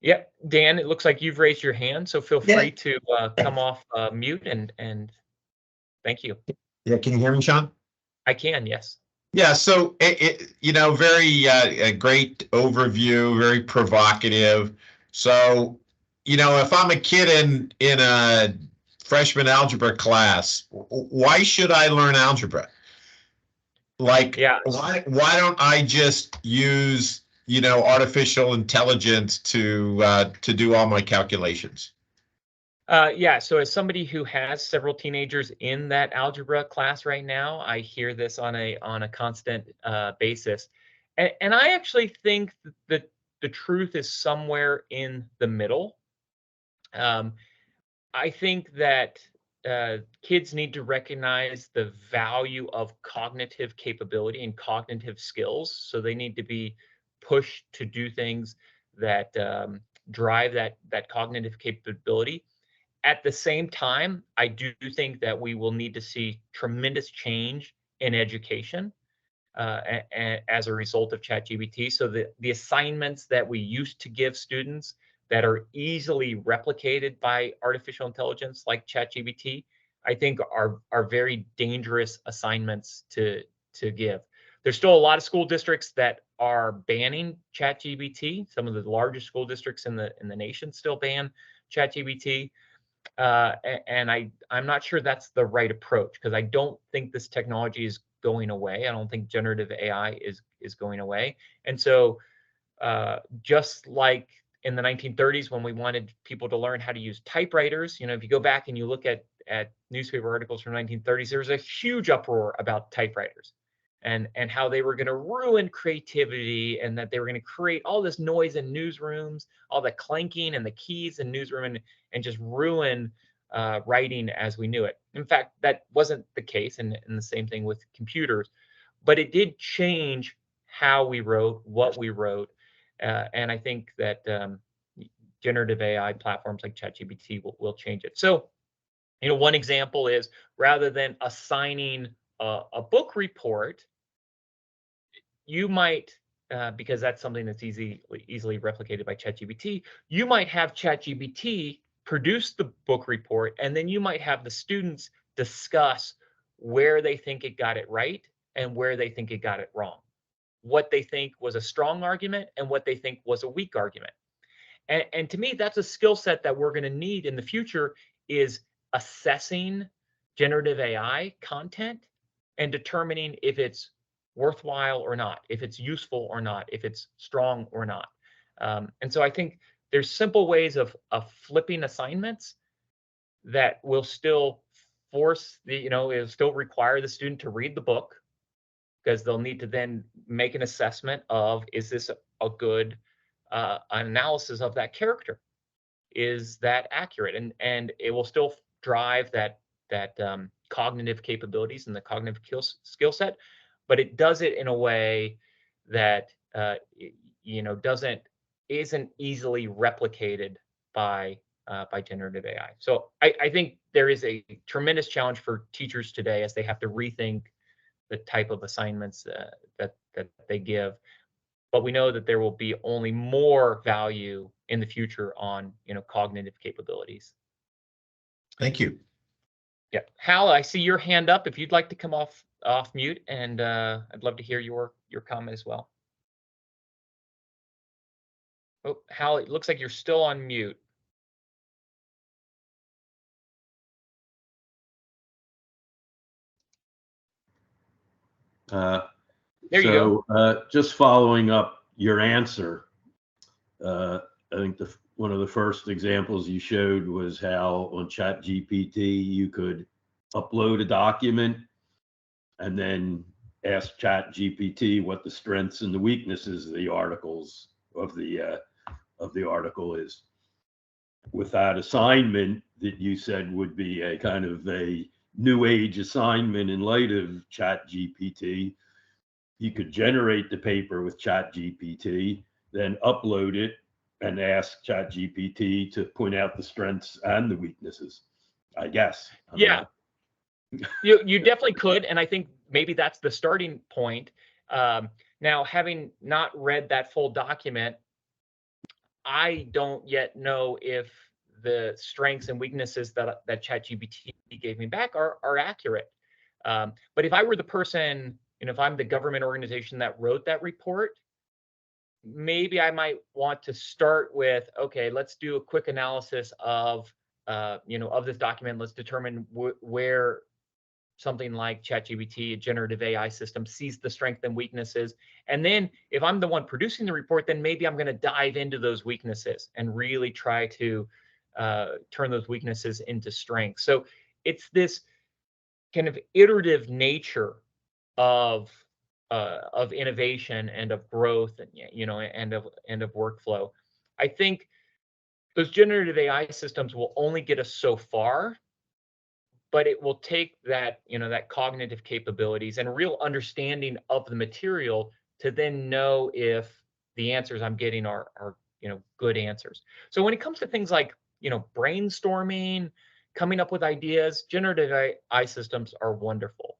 Yep, Dan, it looks like you've raised your hand, so feel free to come off mute and thank you. Yeah, can you hear me, Shawn? I can, yes. Yeah, so very a great overview, very provocative. So if I'm a kid in a freshman algebra class, why should I learn algebra? Like, Yeah. why don't I just use, artificial intelligence to do all my calculations? Yeah, so as somebody who has several teenagers in that algebra class right now, I hear this on a constant basis, and I actually think that the truth is somewhere in the middle. I think that kids need to recognize the value of cognitive capability and cognitive skills, so they need to be pushed to do things that drive that cognitive capability. At the same time, I do think that we will need to see tremendous change in education as a result of ChatGPT. So the assignments that we used to give students that are easily replicated by artificial intelligence like ChatGPT, I think are very dangerous assignments to give. There's still a lot of school districts that are banning ChatGPT. Some of the largest school districts in the nation still ban ChatGPT. And I'm not sure that's the right approach, because I don't think this technology is going away. I don't think generative AI is going away. And so just like in the 1930s, when we wanted people to learn how to use typewriters, if you go back and you look at newspaper articles from 1930s, there was a huge uproar about typewriters and how they were going to ruin creativity, and that they were going to create all this noise in newsrooms, all the clanking and the keys in newsroom, and just ruin writing as we knew it. In fact, that wasn't the case, and the same thing with computers, but it did change how we wrote, what we wrote, and I think that generative AI platforms like ChatGPT will change it. So, one example is, rather than assigning a book report, you might, because that's something that's easily replicated by ChatGPT, you might have ChatGPT produce the book report, and then you might have the students discuss where they think it got it right and where they think it got it wrong, what they think was a strong argument and what they think was a weak argument. And to me, that's a skill set that we're going to need in the future, is assessing generative AI content and determining if it's worthwhile or not, if it's useful or not, if it's strong or not. And so I think there's simple ways of flipping assignments that will still force it'll still require the student to read the book, because they'll need to then make an assessment of, is this a good analysis of that character? Is that accurate? And it will still drive that cognitive capabilities and the cognitive skill set, but it does it in a way that isn't easily replicated by generative AI. So I think there is a tremendous challenge for teachers today, as they have to rethink the type of assignments that they give. But we know that there will be only more value in the future on cognitive capabilities. Thank you. Yeah, Hal, I see your hand up. If you'd like to come off mute, and I'd love to hear your comment as well. Oh, Hal, it looks like you're still on mute. There you go. Just following up your answer, I think one of the first examples you showed was how on ChatGPT you could upload a document and then ask ChatGPT what the strengths and the weaknesses of the articles of the article is. With that assignment that you said would be a kind of a new age assignment in light of ChatGPT, you could generate the paper with ChatGPT, then upload it and ask ChatGPT to point out the strengths and the weaknesses, I guess. Yeah, you definitely could, and I think maybe that's the starting point. Now, having not read that full document, I don't yet know if the strengths and weaknesses that ChatGPT gave me back are accurate. But if I were the person, if I'm the government organization that wrote that report, maybe I might want to start with, okay, let's do a quick analysis of, of this document. Let's determine where something like ChatGPT, a generative AI system, sees the strengths and weaknesses. And then if I'm the one producing the report, then maybe I'm going to dive into those weaknesses and really try to turn those weaknesses into strengths. So it's this kind of iterative nature of innovation and of growth, and and of workflow. I think those generative AI systems will only get us so far, but it will take that, that cognitive capabilities and real understanding of the material to then know if the answers I'm getting are good answers. So when it comes to things like, brainstorming, coming up with ideas, generative AI systems are wonderful.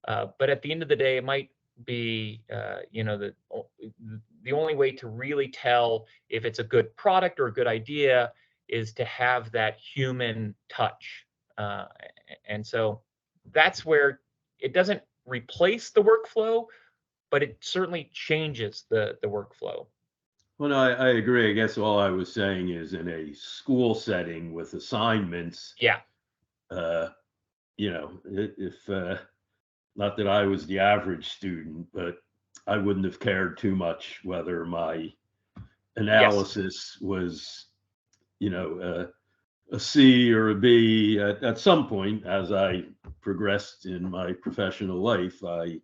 But at the end of the day, it might be, the only way to really tell if it's a good product or a good idea is to have that human touch. And so that's where it doesn't replace the workflow, but it certainly changes the workflow. Well, no, I agree. I guess all I was saying is in a school setting with assignments. Yeah. If not that I was the average student, but I wouldn't have cared too much whether my analysis was, a C or a B. At some point, as I progressed in my professional life, I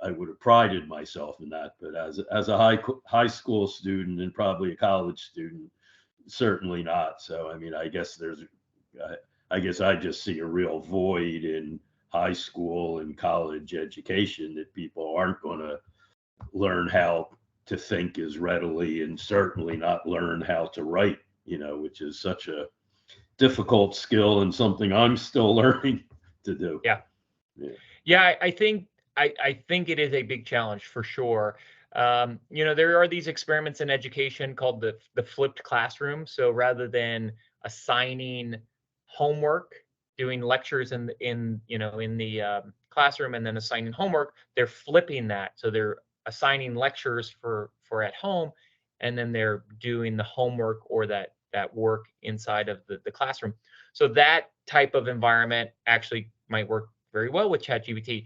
would have prided myself in that. But as a high school student and probably a college student, certainly not. So I mean, I guess I just see a real void in high school and college education, that people aren't going to learn how to think as readily, and certainly not learn how to write, which is such a difficult skill and something I'm still learning to do. Yeah. I think it is a big challenge for sure. There are these experiments in education called the flipped classroom. So rather than assigning homework, doing lectures in the classroom and then assigning homework, they're flipping that. So they're assigning lectures for at home, and then they're doing the homework or that work inside of the classroom. So that type of environment actually might work very well with ChatGPT.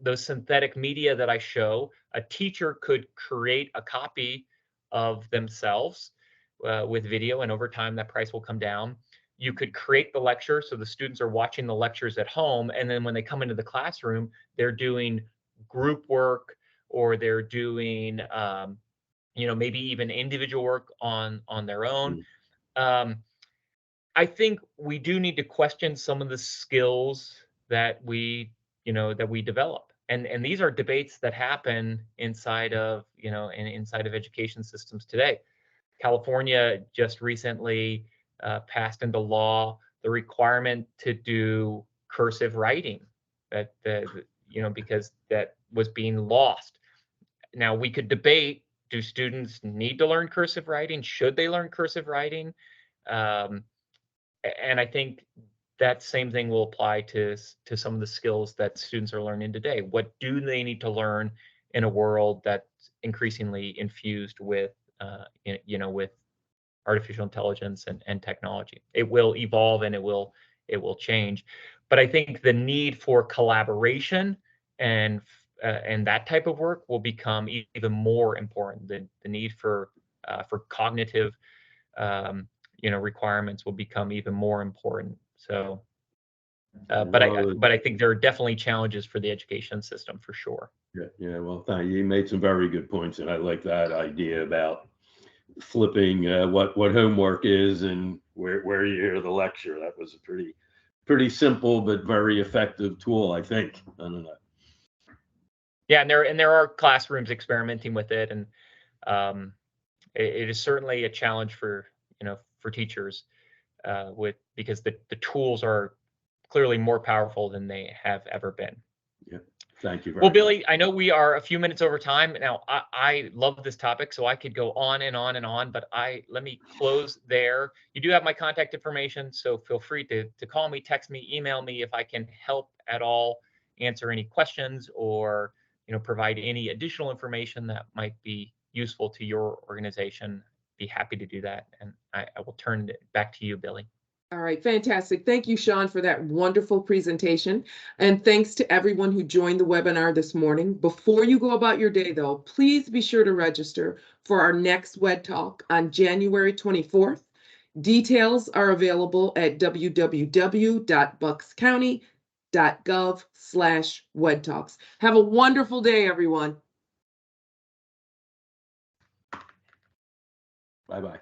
Those synthetic media that I show, a teacher could create a copy of themselves with video, and over time that price will come down. You could create the lecture, so the students are watching the lectures at home, and then when they come into the classroom, they're doing group work, or they're doing maybe even individual work on their own. I think we do need to question some of the skills that we develop, and these are debates that happen inside of inside of education systems today. California just recently passed into law the requirement to do cursive writing, that because that was being lost. Now we could debate: do students need to learn cursive writing? Should they learn cursive writing? And I think that same thing will apply to some of the skills that students are learning today. What do they need to learn in a world that's increasingly infused with with artificial intelligence and technology? It will evolve, and it will change. But I think the need for collaboration and that type of work will become even more important. The need for cognitive requirements will become even more important. So, but I think there are definitely challenges for the education system for sure. Yeah. Well, thank you. You made some very good points, and I like that idea about flipping what homework is and where you hear the lecture. That was a pretty simple but very effective tool, I think. I don't know. Yeah, and there are classrooms experimenting with it, and it is certainly a challenge for teachers because the tools are clearly more powerful than they have ever been. Yeah. Thank you very Well, much. Billy, I know we are a few minutes over time. Now, I love this topic, so I could go on and on and on, but let me close there. You do have my contact information, so feel free to call me, text me, email me if I can help at all, answer any questions, or provide any additional information that might be useful to your organization, be happy to do that. And I will turn it back to you, Billy. All right, fantastic. Thank you, Shawn, for that wonderful presentation. And thanks to everyone who joined the webinar this morning. Before you go about your day, though, please be sure to register for our next WEDTalk on January 24th. Details are available at www.buckscounty.gov/WEDTalks. Have a wonderful day, everyone. Bye-bye.